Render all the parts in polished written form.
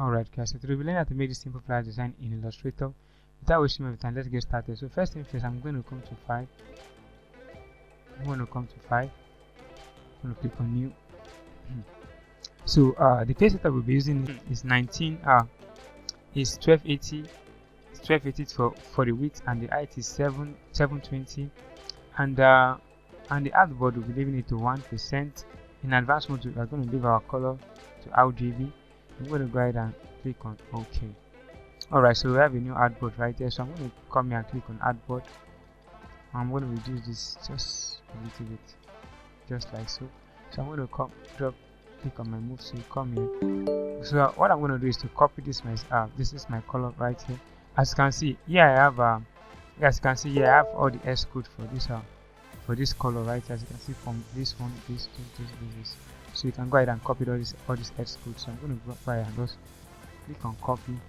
Alright guys, so today we're learning how to make this simple flower design in Illustrator. Without wasting my time, let's get started. So first thing first, I'm going to come to 5. I'm going to click on new. So the page setup we'll be using is 1280 for the width, and the height is 720, and the artboard will be leaving it to 1%. In advanced mode, we are going to leave our color to RGB. I'm going to go ahead and click on OK. Alright, so we have a new artboard right there. So I'm going to come here and click on artboard. I'm going to reduce this just a little bit, just like so. So I'm going to click on my move tool, come here. So what I'm going to do is to copy this. This is my color right here. As you can see here, I have I have all the S code for this color right here. As you can see, from this one, this. So you can go ahead and copy all this S code. So I'm going to go ahead and just click on copy,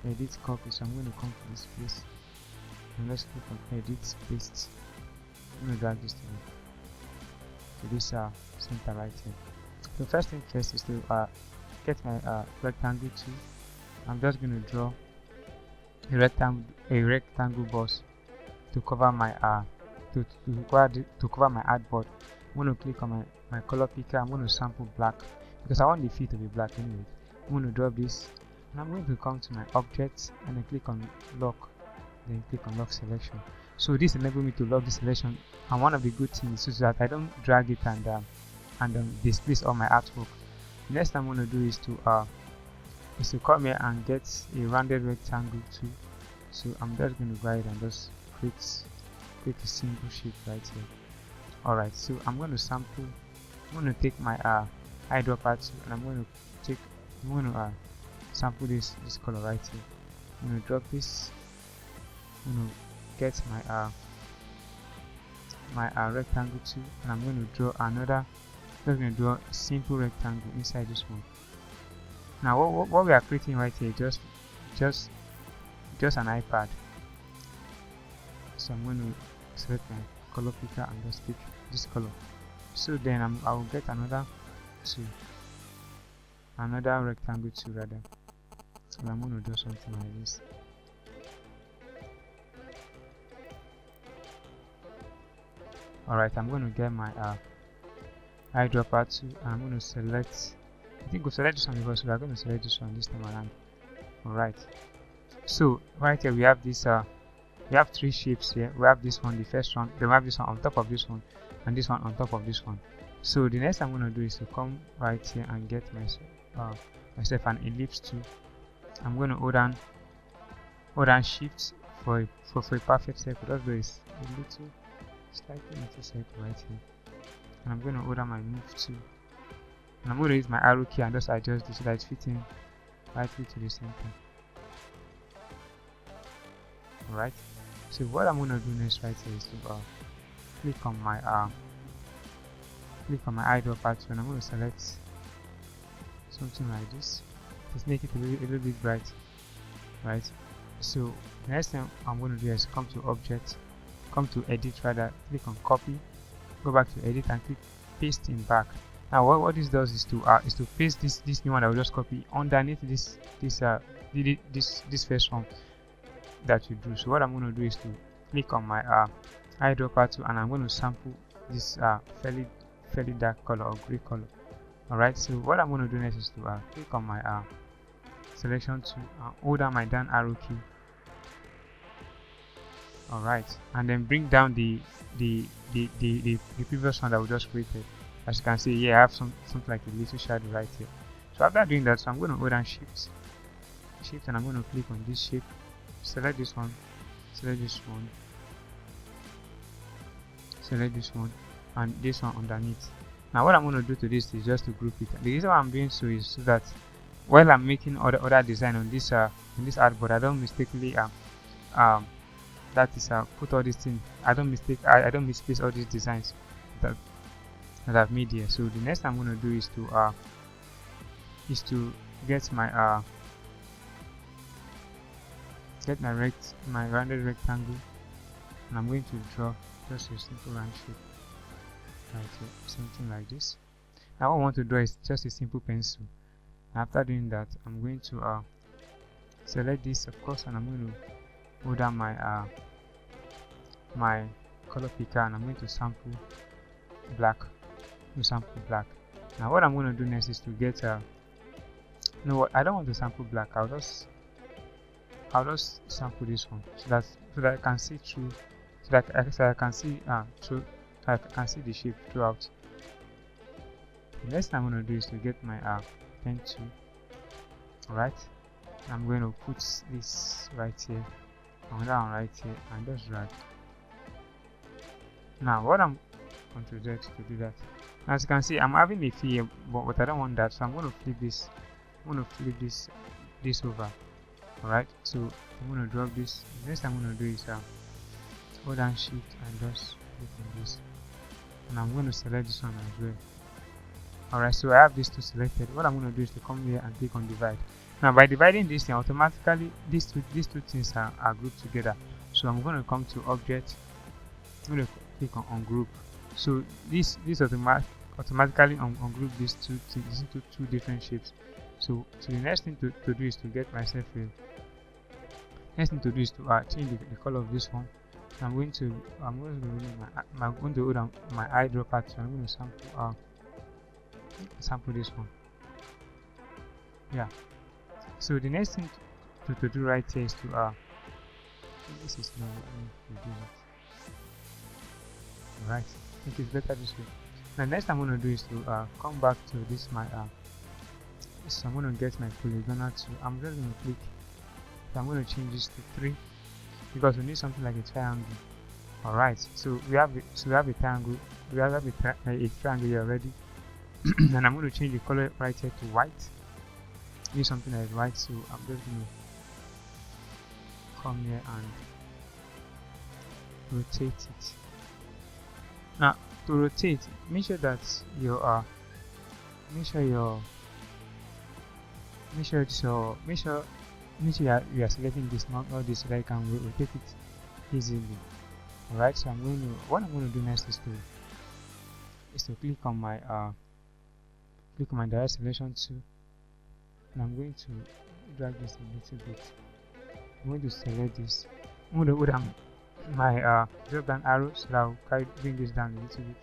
edit copy. So I'm going to come to this place and let's click on edit paste. I'm going to drag this to this center right here. So first thing first is to get my rectangle tool. I'm just going to draw a rectangle box to cover my to cover my artboard. I'm going to click on my color picker. I'm going to sample black because I want the fill to be black anyway. I'm going to drop this and I'm going to come to my objects and then click on lock, then click on lock selection. So this enables me to lock the selection, and one of the good things is that I don't drag it and displace all my artwork. The next thing I'm going to do is to come here and get a rounded rectangle tool. So I'm just going to go ahead and just create a simple shape right here. Alright, so I'm going to sample. I'm going to take my eyedropper tool and I'm going to sample this color right here. I'm going to drop this. I'm going to get my rectangle tool and I'm going to draw another. I'm going to draw a simple rectangle inside this one. Now what we are creating right here is just an iPad. So I'm going to select my color picker and just pick this color. So then I will get another rectangle tool rather, and I'm going to do something like this. Alright, I'm going to get my eyedropper tool and I'm going to select. I think we'll select this one because we are going to select this one this time around. Alright, so right here we have this we have 3 shapes here. We have this one, the first one, then we have this one on top of this one, and this one on top of this one. So the next I'm going to do is to come right here and get myself an ellipse tool. I'm going to hold down shift for a perfect circle. Let's do is a slightly little circle right here, and I'm going to hold down my move tool, and I'm going to use my arrow key and just adjust this so that it's fitting rightly to the center. Alright, so what I'm going to do next right here is to click on my eyedropper tool and I'm going to select something like this. Just make it a little bit bright, right? So the next thing I'm going to do is come to edit rather, click on copy, go back to edit and click paste in back. Now what this does is to paste this new one I will just copy underneath this first one that you do. So what I'm going to do is to click on my eyedropper tool and I'm going to sample this fairly dark color or gray color. Alright, so what I'm going to do next is to click on my selection tool and hold down my down arrow key. Alright, and then bring down the previous one that we just created. As you can see here, I have something like a little shadow right here. So after doing that, so I'm going to hold down shift and I'm going to click on this shape, select this one, select this one, and this one underneath. Now what I'm going to do to this is just to group it. The reason why I'm doing so is so that while I'm making other design on this artboard, I don't mistakenly put all these things. I don't misplace all these designs that I've made here. So the next I'm going to do is to get my rounded rectangle, and I'm going to draw just a simple round shape right here, something like this. Now what I want to draw is just a simple pencil. After doing that, I'm going to select this, of course, and I'm going to hold down my color picker, and I'm going to sample black. Now what I'm going to do next is to get you know what, I don't want to sample black. I'll just sample this one so that I can see through, so I can see through, I can see the shape throughout. The next thing I'm going to do is to get my pen tool. Alright, I'm going to put this right here, another one right here, and just drag. Now what I'm going to do to do that, as you can see, I'm having a fee, but I don't want that, so I'm going to flip this. I'm going to flip this over. Alright, so I'm going to drop this. The next I'm going to do is hold down shift and just click on this, and I'm going to select this one as well. Alright, so I have these two selected. What I'm going to do is to come here and click on divide. Now by dividing this thing, automatically these two things are grouped together. So I'm going to come to object, I'm going to click on group. So this automatically ungroup these two things into two different shapes. So the next thing to do is to get myself a next thing to do is to change the color of this one. I'm going to hold on my eyedropper, so I'm going to sample this one. Yeah, so the next thing to do right here is to this is not to do it. Alright, I think it's better this way. Now next I'm going to do is to come back to this my so I'm going to get my polygonal tool. I'm just going to click, so I'm going to change this to 3 because we need something like a triangle. Alright, so we have a triangle, we have a triangle here already. And I'm going to change the color right here to white. Use something like white, so I'm just going to come here and rotate it. Now to rotate, make sure that you are you are selecting this, not all this, so that you can rotate it easily. Alright, so what I'm going to do next is to click on my direct selection tool, and I'm going to drag this a little bit. I'm going to select this. I'm going to hold down my drop down arrow, so that I'll bring this down a little bit,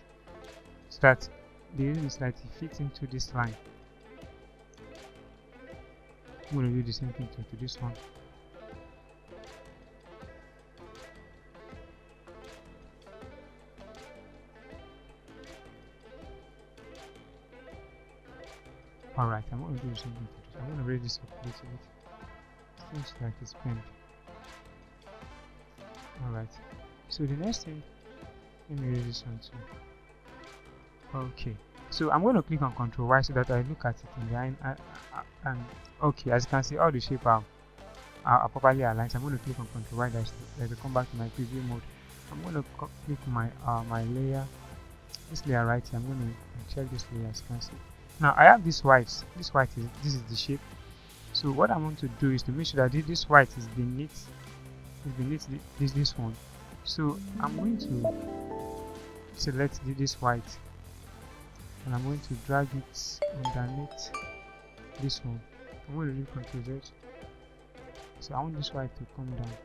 so that the reason is that it fits into this line. I'm going to do the same thing to this one. Alright, I'm going to do something to this. I'm going to raise this up a little bit. Seems like it's bent. Alright, so the next thing, let me raise this one too. Okay, so I'm going to click on Ctrl Y so that I look at it in the eye. And okay, as you can see, all the shape are properly aligned. So I'm going to click on Ctrl Y to come back to my preview mode. I'm going to click my layer, this layer right here. I'm going to check this layer, as you can see. Now I have this white. This is the shape. So what I want to do is to make sure that this white is beneath this one. So I'm going to select this white, and I'm going to drag it underneath this one. I'm going to do Ctrl Z. So I want this white to come down.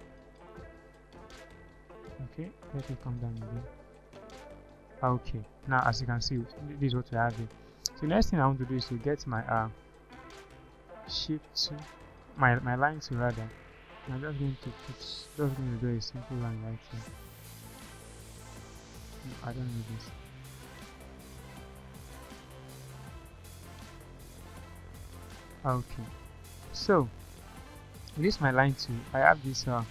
Okay, let it come down again. Okay, now as you can see, this is what we have here. So next thing I want to do is to get my shape to my line to rather. I'm just going to do a simple line right here. No, I don't need this. Okay, so this is my line tool. I have this I'm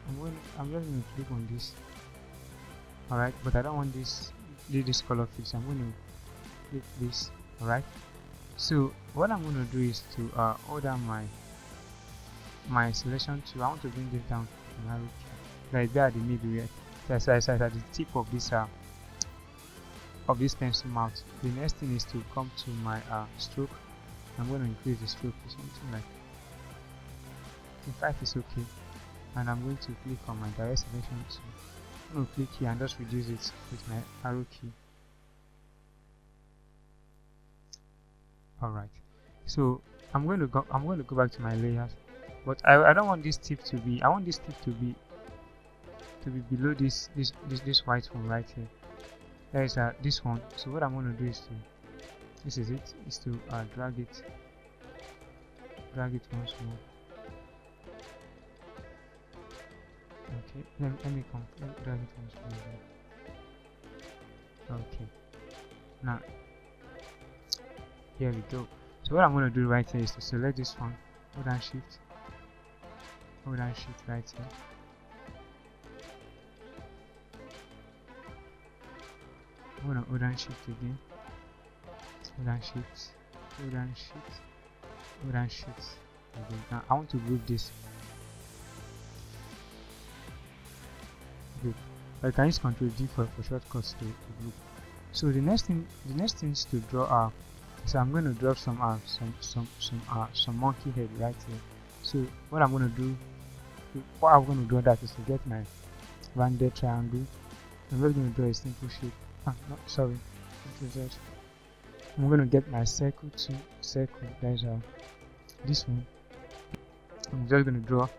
just going to click on this. Alright, but I don't want this color fix. I'm going to click this. Alright, so what I'm going to do is to hold down my selection tool. I want to bring this down to my arrow key, like there at the middle here. That's at the tip of this pencil mount. The next thing is to come to my stroke. I'm going to increase the stroke to something like 5 is okay, and I'm going to click on my direct selection tool. I'm going to click here and just reduce it with my arrow key. Alright, So I'm going to go back to my layers, but I don't want this tip to be, I want this tip to be below this white one right here. There is this one. So what I'm going to do is to, this is it, is to drag it once more. Okay, let me drag it once more. Okay, now here we go. So what I'm going to do right here is to select this one, hold down shift right here. I'm going to hold down shift again, hold down shift again. Now I want to group this. Group. I can use Ctrl D for shortcuts to group. So the next thing is to draw so I'm going to draw some monkey head right here. So what I'm going to do, that is to get my rounded triangle. I'm just going to draw a simple shape. No, sorry. I'm going to get my circle to circle. There's this one. I'm just going to draw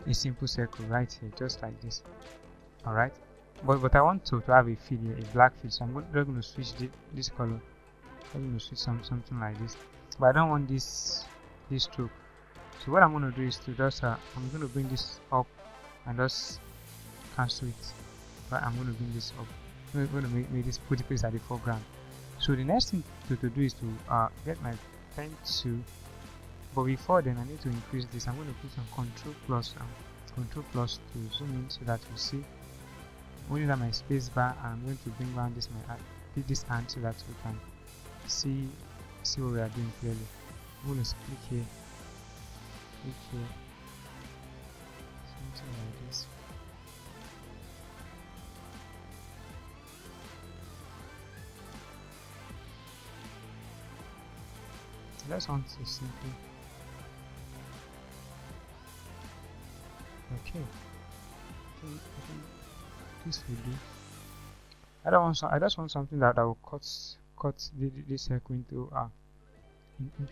a simple circle right here, just like this. Alright, but I want to have a fill here, a black fill. So I'm just going to switch this color. I'm going to switch something like this, but I don't want this stroke. So what I'm going to do is to just I'm going to bring this up and just cancel it. But I'm going to bring this up. I'm going to make this, put it at the foreground. So the next thing to do is to get my pen tool. But before then, I need to increase this. I'm going to put some Control plus to zoom in so that you see. Only that my space bar, and I'm going to bring down this hand so that we can see what we are doing clearly. I'm going to click here, something like this. That's one so simple. Okay. I think this will do. I just want something that will cut this circle into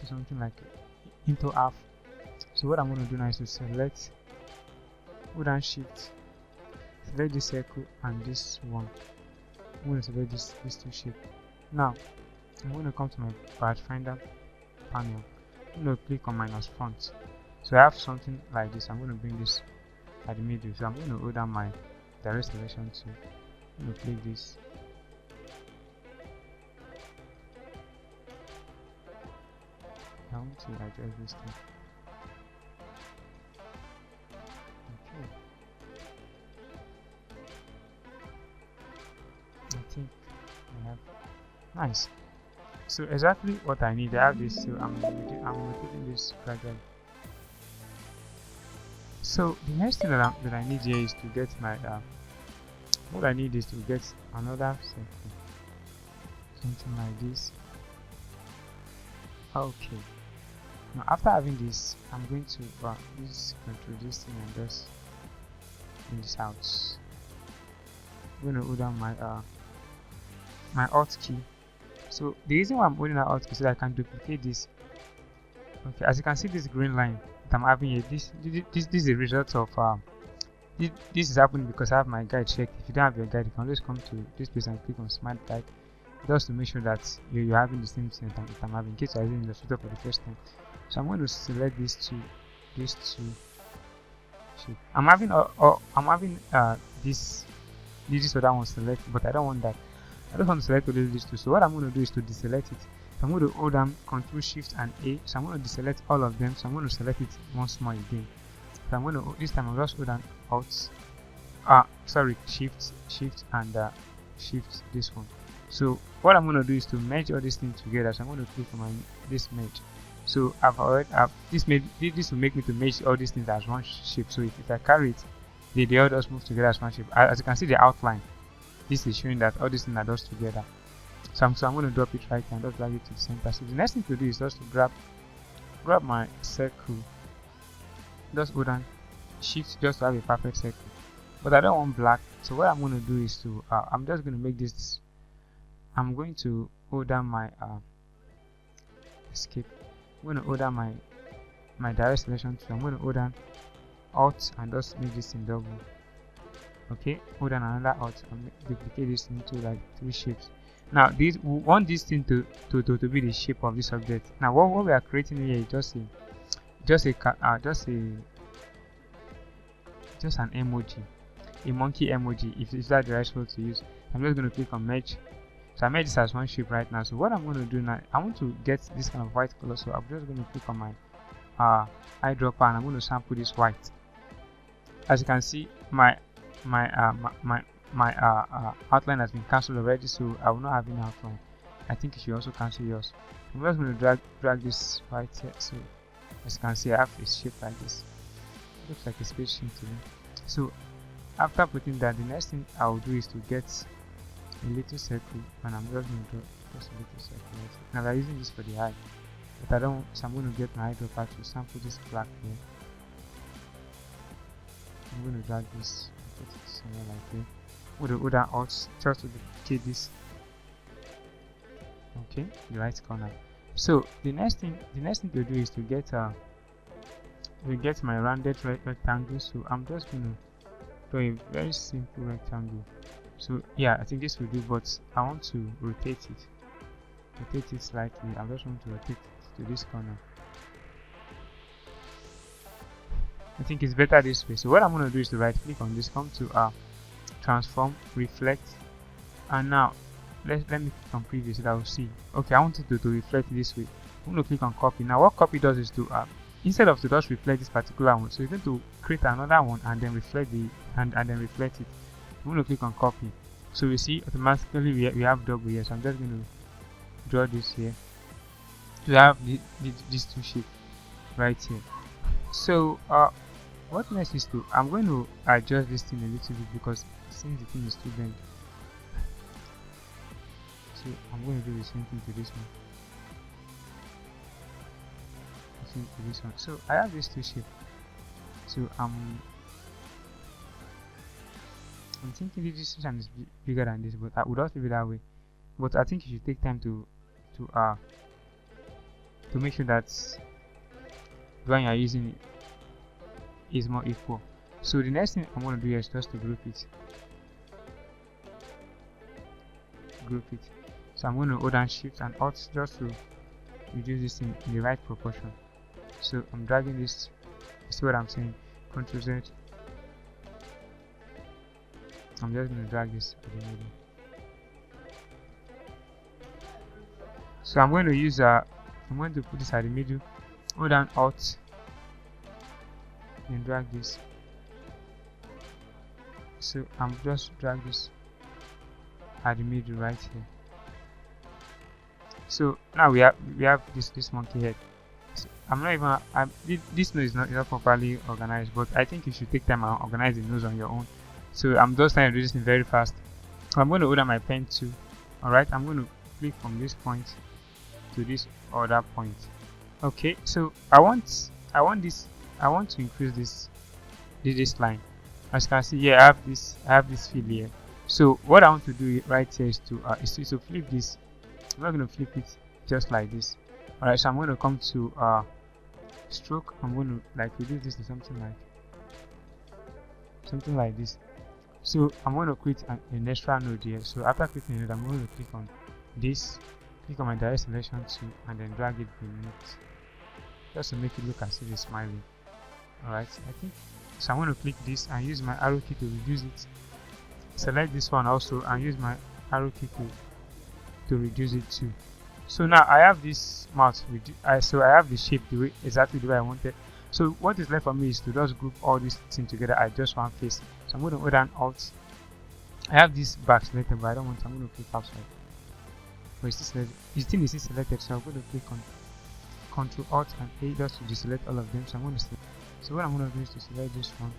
something like into half. So what I'm going to do now is to select, hold down shift, select this circle and this one. I'm going to select these two shapes. Now I'm going to come to my pathfinder panel. I'm going to click on minus font. So I have something like this. I'm going to bring this at the middle. So I'm going to hold down my direct selection tool. I'm going to click this. I want to adjust this thing. Okay. I think I have. Nice. So exactly what I need. I have this. So I'm repeating this gradually. So the next thing that I need here is to get my what I need is to get another circle, something like this. Okay. Now after having this, I'm going to use Ctrl this thing and just bring this out. I'm going to hold down my my Alt key. So the reason why I'm holding that Alt key so that I can duplicate this. Okay, as you can see, this green line that I'm having here, this is a result of this is happening because I have my guide checked. If you don't have your guide, you can always come to this place and click on Smart Guide, just to make sure that you're having the same thing that I'm having, in case you're using Illustrator for the first time. So I'm going to select these two shape. I'm having this other one selected, but I don't want that. I just want to select only these two. So what I'm going to do is to deselect it. So I'm going to hold down Control Shift and A. So I'm going to deselect all of them. So I'm going to select it once more again. So I'm going to this time I'll just hold down Alt. Shift and Shift this one. So what I'm going to do is to merge all these things together. So I'm going to click on this merge. So this will make me to merge all these things as one shape. So if I carry it, they all just move together as one shape. As you can see, the outline. This is showing that all these things are just together. So I'm going to drop it right here and just drag it to the center. So the next thing to do is just to grab my circle. Just hold down Shift just to have a perfect circle. But I don't want black. So what I'm going to do is to I'm just going to make this. I'm going to hold down my escape. I'm going to hold down my direct selection tool. I'm going to hold down Alt and just make this in double. Okay, hold down another Alt and duplicate this into like 3 shapes. Now we want this thing to be the shape of this object. Now what we are creating here is just an emoji, a monkey emoji, if that's the right word to use. I'm just going to click on merge. So I made this as one shape right now. So what I'm going to do now, I want to get this kind of white color. So I'm just going to click on my eyedropper and I'm going to sample this white. As you can see, my outline has been cancelled already, so I will not have any outline. I think you should also cancel yours. I'm just going to drag this right here. So as you can see, I have a shape like this. Looks like a spaceship to me. So after putting that, the next thing I will do is to get a little circle, and I'm just going to draw just a little circle. Now we're using this for the eye, but I don't. So I'm going to get my eyedropper to sample this black here. I'm going to drag this, put it somewhere like here. With the other Alt, just to duplicate this. Okay, the right corner. So the next thing to do is to get my rounded rectangle. So I'm just going to draw a very simple rectangle. So yeah, I think this will do, but I want to rotate it slightly. I just want to rotate it to this corner. I think it's better this way. So what I'm going to do is to right click on this, come to transform, reflect, and now let me click on preview so that I'll see. Okay, I want it to reflect this way. I'm going to click on copy. Now what copy does is to instead of to just reflect this particular one, so you're going to create another one and then reflect and then reflect it. I'm going to click on copy. So you see automatically we have double here. So I'm just going to draw this here. We have these two shapes right here. So what next is to I'm going to adjust this thing a little bit because since the thing is too bent. So I'm going to do the same thing to this one. So I have these two shapes. So I'm thinking this one is bigger than this, but I would also leave it that way. But I think you should take time to make sure that the one you are using is more equal. So the next thing I'm going to do is just to group it. So I'm going to hold down Shift and Alt just to reduce this in the right proportion. So I'm dragging this. You see what I'm saying? Ctrl Z. I'm just going to drag this to the middle. So I'm going to use I'm going to put this at the middle. Hold down Alt and drag this. So I'm just drag this at the middle right here. So now we have this monkey head. So I'm not even this nose is not properly organized, but I think you should take time and organize the nose on your own. So I'm just trying to do this thing very fast. So I'm going to hold on my pen too. Alright, I'm going to click from this point to this other point. Okay, so I want to increase this line. As you can see here, I have this fill here. So what I want to do right here is to flip this. I'm not going to flip it just like this. Alright, so I'm going to come to stroke. I'm going to like reduce this to something like this. So I'm going to create an extra node here. So after clicking it, I'm going to click on this, click on my direct selection tool, and then drag it beneath, just to make it look as if it's smiling. Alright, I think so. I'm going to click this and use my arrow key to reduce it. Select this one also and use my arrow key to reduce it too. So now I have this mouth. So I have the shape exactly the way I wanted. So what is left for me is to just group all these things together at just one face. So I'm going to hold down Alt. I have this back selected, but I don't want. I'm going to click outside. But it's still selected. The thing is still selected, so I'm going to click on Ctrl Alt and A just to deselect all of them. So I'm going to select. So what I'm going to do is to select this one,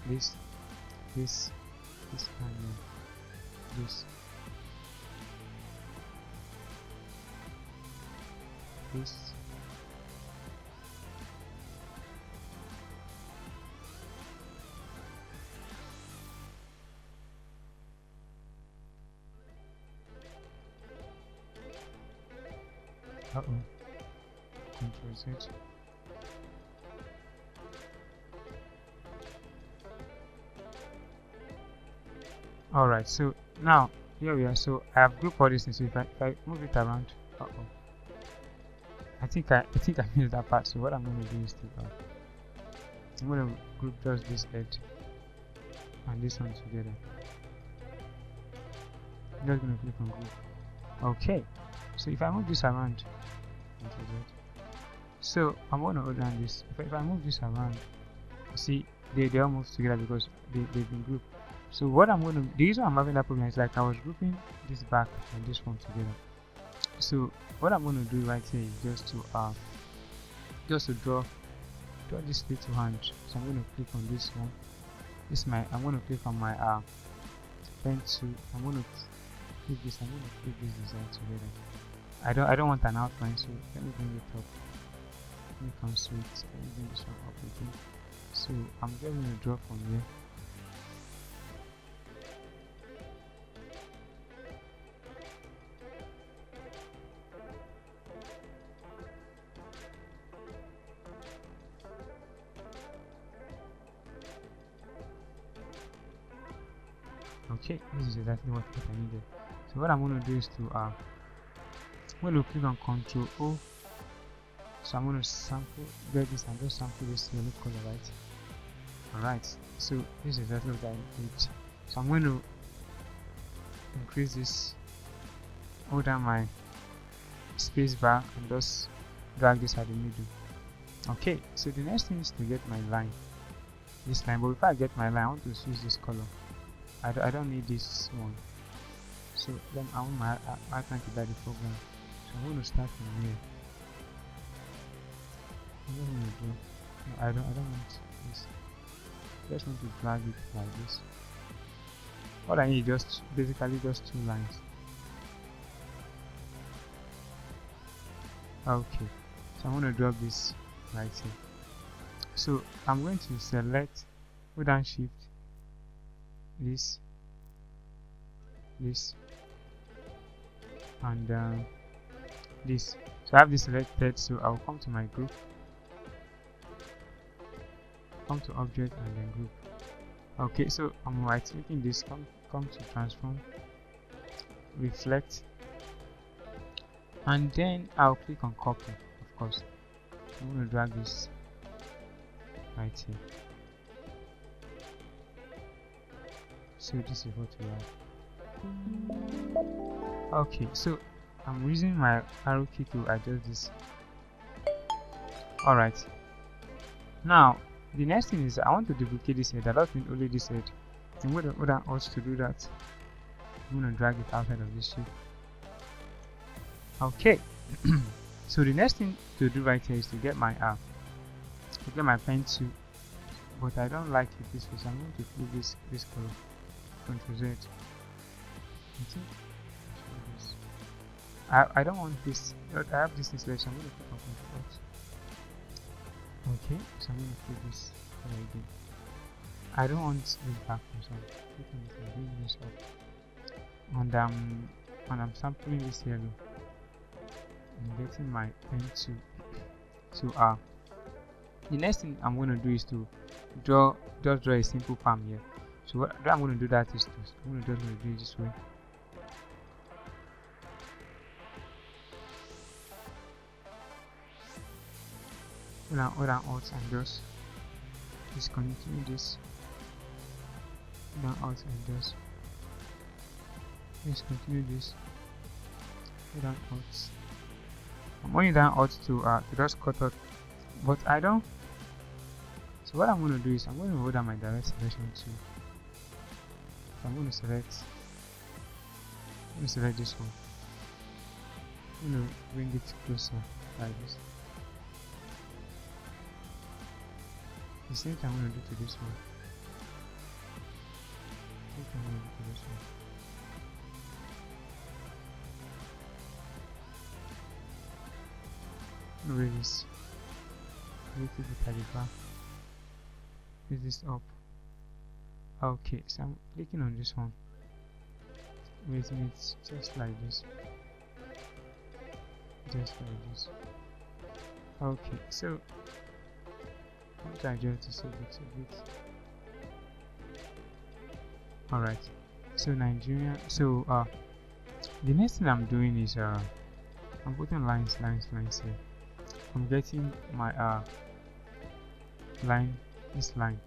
this, and this. Control Z. Alright, so now here we are. So I have grouped all these things. So if I move it around, I think I missed that part. So what I'm going to do is I'm going to group just this head and this one together. I'm just going to click on group. Okay, so if I move this around, so I'm going to hold down this. If I move this around, see they all move together because they've been grouped. So what I'm going to, the reason I'm having that problem is like I was grouping this back and this one together. So what I'm going to do right here is just to draw this little hand. So I'm going to click on this one. I'm going to click on my pen tool. I'm going to click this. I'm going to click this design together. I don't want an outline, so let me bring it up. Let me come to it. Let me bring this one up again. So I'm just going to draw from here. Okay, this is exactly what I needed. So what I'm going to do is I'm going to click on Ctrl O. So I'm going to get this and just sample this yellow color, right? Alright, so this is exactly what I need. So I'm going to increase this, hold down my space bar and just drag this at the middle. Okay, so the next thing is to get my line, this line. But before I get my line, I want to switch this color. I don't need this one. So then I want my outline to be the foreground. So I'm going to start from here. What am I going to do? No, I don't want this. I just want to drag it like this. All I need is basically just 2 lines. Okay, so I'm going to drop this right here. So I'm going to select, hold down Shift, this, and this. So I have this selected, so I'll come to my group, come to object and then group. Okay, so I'm right clicking this, come to transform, reflect, and then I'll click on copy. Of course, I'm going to drag this right here. So this is what we have. Okay, so I'm using my arrow key to adjust this. Alright, now the next thing is I want to duplicate this head. I don't need only this head. And what I ought to do that, I'm going to drag it outside of this shape. Okay, so the next thing to do right here is to get my pen tool, but I don't like it this way, so I'm going to flip this color. Ctrl Z. I don't want this. I have this instead, so I'm going to click on Ctrl X. Okay, so I'm going to flip this color again. I don't want this backwards, so I'm clicking this and bringing this up. And I'm sampling this yellow. I'm getting my pen tool. So the next thing I'm going to do is to draw a simple palm here. So what I'm going to do that is I'm going to do it this way. Hold on Alt and just discontinue this. Hold on Alt and just discontinue this. Hold on Alt. I'm only down Alt to just cut out, but I don't. So what I'm going to do is I'm going to hold down my direct selection tool. I'm going to select this one. I'm going to bring it closer like this. The same thing I'm going to do to this one. Raise this. Raise it at the back. Raise this up. Okay, so I'm clicking on this one, raising it just like this, Okay, so what I just to save it a bit. Alright, so Nigeria. So the next thing I'm doing is I'm putting lines here. I'm getting my line, this line.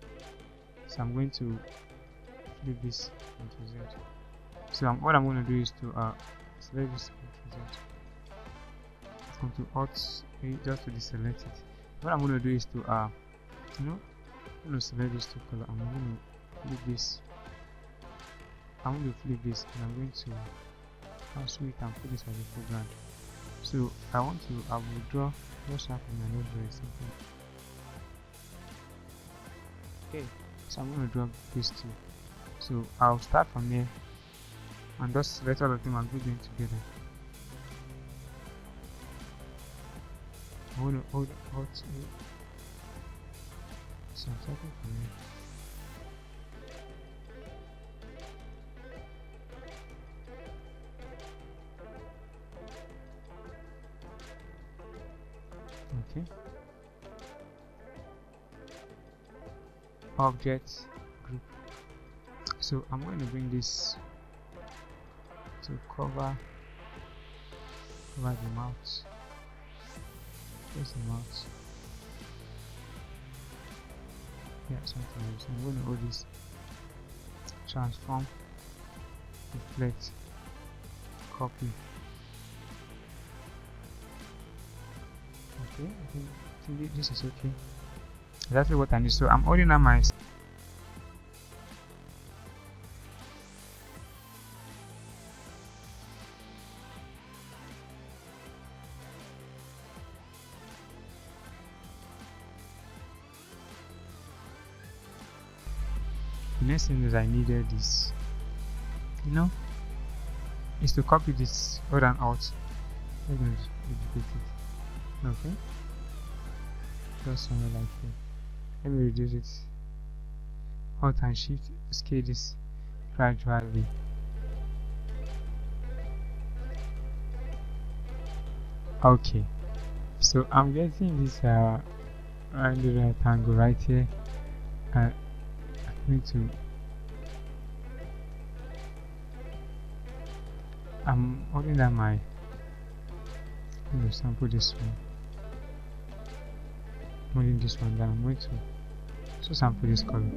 So I'm going to flip this into Z. So what I'm going to do is to select this into Z. Come to Alt A just to deselect it. What I'm going to do is to I'm going to select this two color. I'm going to flip this. I'm going to flip this, and I'm going to cancel it and put this as a foreground. So I will draw just half of my nose very simple. Okay, so I'm going to draw these two. So I'll start from here and just select all of them and put them together. I'm going to hold Alt A. So I'm starting from here. Okay. Object group. So I'm going to bring this to cover the mouth. Just the mouth. Yeah, something like this. I'm going to hold this. Transform. Reflect. Copy. Okay, I think this is okay. Exactly what I need. So I'm holding on my the next thing is I needed this, is to copy this. Hold on Alt. I'm going to duplicate it. Okay, just somewhere like here. Let me reduce it. Alt and Shift, scale this gradually. Okay, so I'm getting this rectangle right here. I'm going to I'm holding down my I'm going to sample this one. I'm holding this one down. I'm going to also sample this color.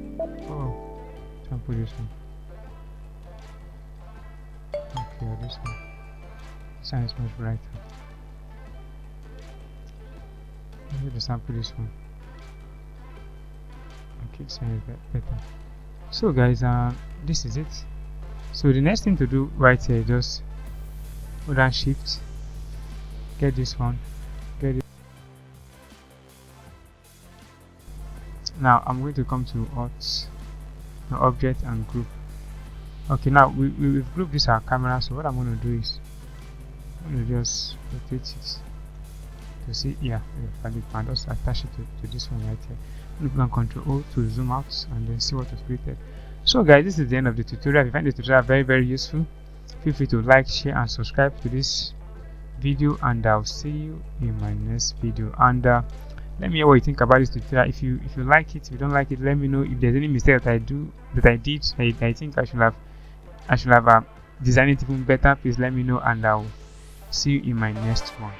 Oh, sample this one. Okay, or this one. This one is much brighter. I'm going to sample this one. Okay, this one is better. So guys, this is it. So the next thing to do right here, just hold down Shift, get this one, get it. Now I'm going to come to Object and Group. Okay, now we've grouped this our camera. So what I'm going to do is I'm going to just rotate it to see here. And just attach it to this one right here. I'm going to Control O to zoom out and then see what was created. So guys, this is the end of the tutorial. If you find the tutorial very useful, feel free to like, share and subscribe to this video, and I'll see you in my next video. And let me know what you think about this tutorial. If you like it, if you don't like it, let me know. If there's any mistake that I did I think I should have designed it even better, please let me know, and I'll see you in my next one.